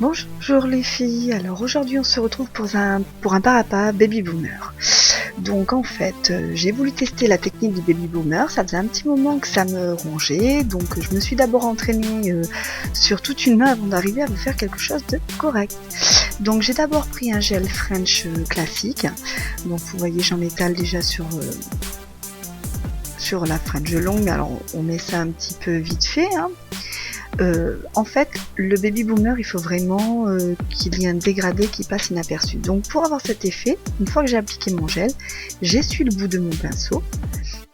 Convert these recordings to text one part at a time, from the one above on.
Bonjour les filles, alors aujourd'hui on se retrouve pour un parappa baby boomer. Donc en fait j'ai voulu tester la technique du baby boomer, ça faisait un petit moment que ça me rongeait, donc je me suis d'abord entraînée sur toute une main avant d'arriver à vous faire quelque chose de correct. Donc j'ai d'abord pris un gel French classique, donc vous voyez j'en étale déjà sur la French longue, alors on met ça un petit peu vite fait hein. En fait, le baby boomer, il faut vraiment qu'il y ait un dégradé qui passe inaperçu. Donc pour avoir cet effet, une fois que j'ai appliqué mon gel, j'essuie le bout de mon pinceau,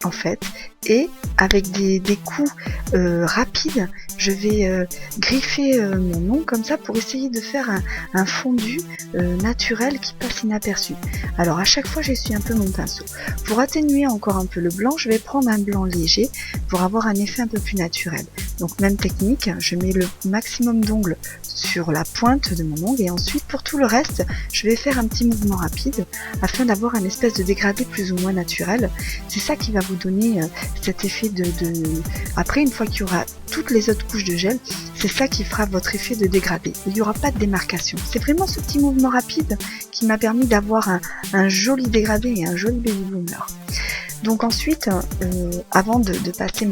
en fait, et avec des coups rapides, je vais griffer mon ongle comme ça pour essayer de faire un fondu naturel qui passe inaperçu. Alors à chaque fois j'essuie un peu mon pinceau. Pour atténuer encore un peu le blanc, je vais prendre un blanc léger pour avoir un effet un peu plus naturel. Donc même technique, je mets le maximum d'ongles sur la pointe de mon ongle et ensuite pour tout le reste, je vais faire un petit mouvement rapide afin d'avoir un espèce de dégradé plus ou moins naturel. C'est ça qui va vous donner cet effet de... Après, une fois qu'il y aura toutes les autres couches de gel, c'est ça qui fera votre effet de dégradé. Il n'y aura pas de démarcation. C'est vraiment ce petit mouvement rapide qui m'a permis d'avoir un joli dégradé et un joli baby boomer. Donc ensuite, avant de passer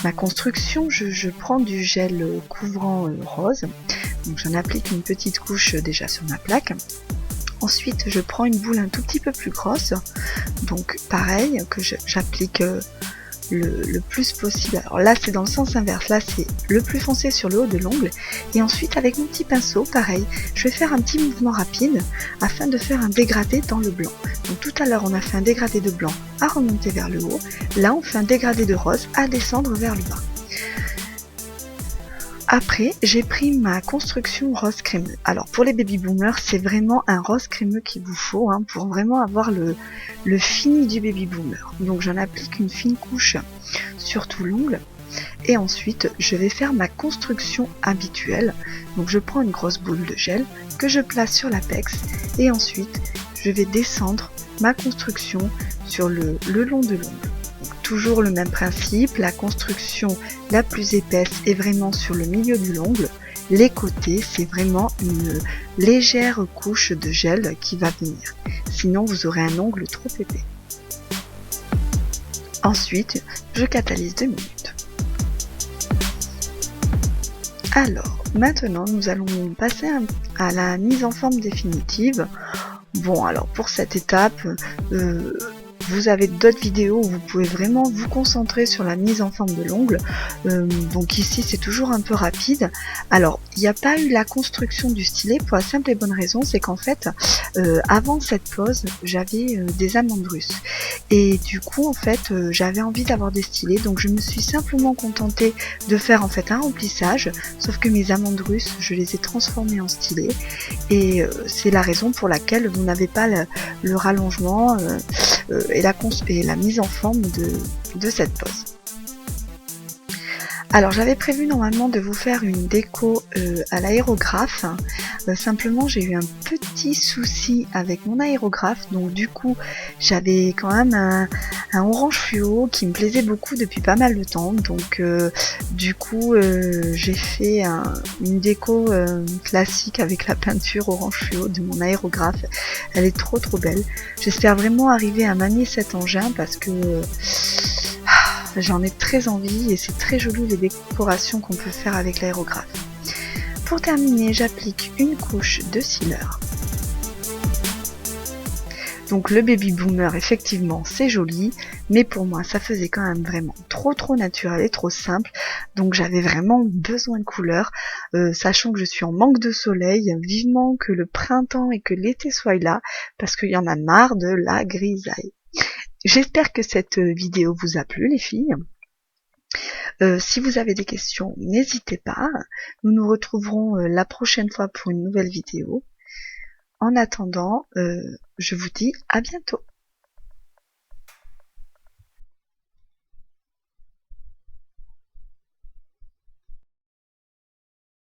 ma construction, je prends du gel couvrant rose. Donc j'en applique une petite couche déjà sur ma plaque. Ensuite, je prends une boule un tout petit peu plus grosse. Donc pareil, que j'applique le plus possible. Alors là, c'est dans le sens inverse. Là, c'est le plus foncé sur le haut de l'ongle. Et ensuite, avec mon petit pinceau, pareil, je vais faire un petit mouvement rapide afin de faire un dégradé dans le blanc. Donc tout à l'heure, on a fait un dégradé de blanc à remonter vers le haut. Là, on fait un dégradé de rose à descendre vers le bas. Après, j'ai pris ma construction rose crémeux. Alors pour les baby boomers, c'est vraiment un rose crémeux qu'il vous faut hein, pour vraiment avoir le fini du baby boomer. Donc j'en applique une fine couche sur tout l'ongle. Et ensuite, je vais faire ma construction habituelle. Donc je prends une grosse boule de gel que je place sur l'apex. Et ensuite, je vais descendre ma construction sur le long de l'ongle. Toujours le même principe, la construction la plus épaisse est vraiment sur le milieu de l'ongle. Les côtés, c'est vraiment une légère couche de gel qui va venir. Sinon, vous aurez un ongle trop épais. Ensuite, je catalyse 2 minutes. Alors, maintenant, nous allons passer à la mise en forme définitive. Bon, alors pour cette étape, vous avez d'autres vidéos où vous pouvez vraiment vous concentrer sur la mise en forme de l'ongle. Donc ici c'est toujours un peu rapide. Alors il n'y a pas eu la construction du stylet pour la simple et bonne raison, c'est qu'en fait avant cette pose j'avais des amandes russes. Et du coup en fait j'avais envie d'avoir des stylets, donc je me suis simplement contentée de faire en fait un remplissage, sauf que mes amandes russes je les ai transformées en stylets. Et c'est la raison pour laquelle vous n'avez pas le rallongement et la mise en forme de cette pose. Alors j'avais prévu normalement de vous faire une déco à l'aérographe, simplement j'ai eu un petit souci avec mon aérographe, donc du coup j'avais quand même un orange fluo qui me plaisait beaucoup depuis pas mal de temps, donc du coup j'ai fait une déco classique avec la peinture orange fluo de mon aérographe. Elle est trop belle. J'espère vraiment arriver à manier cet engin parce que j'en ai très envie et c'est très joli les décorations qu'on peut faire avec l'aérographe. Pour terminer, j'applique une couche de sealer. Donc le baby boomer, effectivement, c'est joli, mais pour moi, ça faisait quand même vraiment trop naturel et trop simple. Donc j'avais vraiment besoin de couleurs, sachant que je suis en manque de soleil, vivement que le printemps et que l'été soient là, parce qu'il y en a marre de la grisaille. J'espère que cette vidéo vous a plu les filles. Si vous avez des questions, n'hésitez pas. Nous nous retrouverons la prochaine fois pour une nouvelle vidéo. En attendant, je vous dis à bientôt.